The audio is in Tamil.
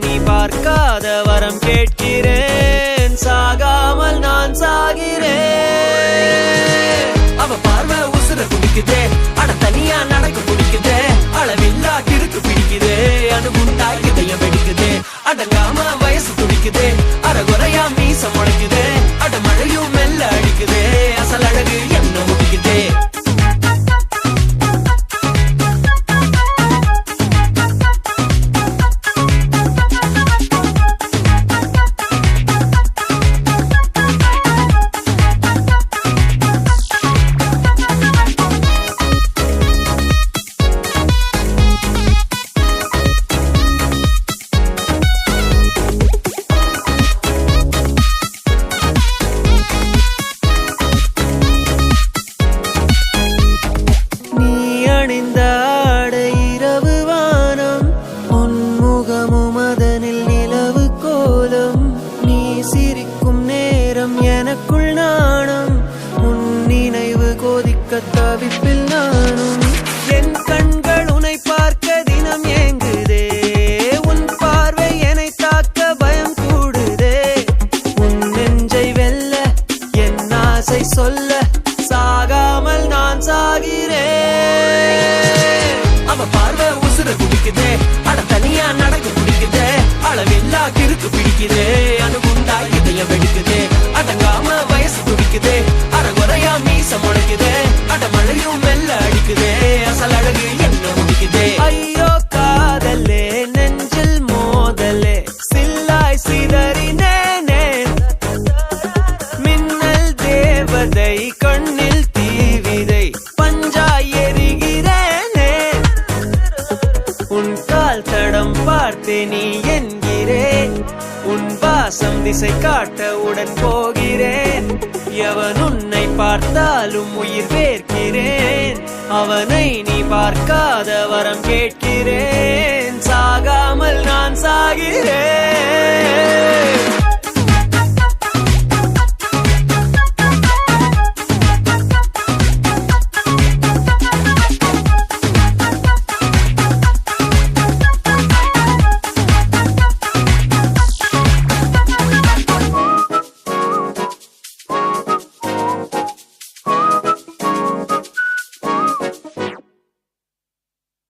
நீ பார்க்காத வரம் கேட்கிறேன். சாகாமல் நான் சாகிறேன். அவ பார்வை உசுர குடிக்குதே, அட தனியா நடக்க பிடிக்குதே, அளவில்லா கிறுக்கு பிடிக்குதே, அணுகுண்டாய் இதயம் வெடிக்குதே, அடங்காம வயசு துடிக்குதே, அறகுறையா மீச முளைக்குதே, அட மழையும் மெல்ல அடிக்குதே, அசல் அழகு என்ன முடிக்குதே. எனக்குள் நாணம் உன் நினைவு கோதிக்க தவிப்பில் நானும். என் கண்கள் உன்னை பார்க்க தினம் ஏங்குதே, உன் பார்வை என்னை தாக்க பயம் கூடுதே. உன் நெஞ்சை வெல்ல என் ஆசை சொல்ல சாகாமல் நான் சாகிறேன். அவ பார்வை உசுர குடிக்குதே, அட தனியா நடக்க பிடிக்குதே, அளவில்லா கிறுக்கு பிடிக்குதே, அணுகுண்டாய் இதயம் வெடிக்குதே, அடங்காம வயசு துடிக்குதே, அறகுறையா மீச முளைக்குதே, அட மழையும் மெல்ல அடிக்குதே, அசல் அழகு என்ன முடிக்குதே. ஐயோ காதலே நெஞ்சில் மோதலே சில்லாய் சிதறினேனே, மின்னல் தேவதை கண்ணில் தீவிதை பஞ்சாய் எரிகிறேனே. உன் கால் தடம் பார்த்தே நீ என்கிறேன், உன் வாசம் திசை காட்ட உடன் போகிறேன். எவன் உன்னை பார்த்தாலும் உயிர் வேர்க்கிறேன், அவனை நீ பார்க்காத வரம் கேட்கிறேன். சாகாமல் நான் சாகிறேன்.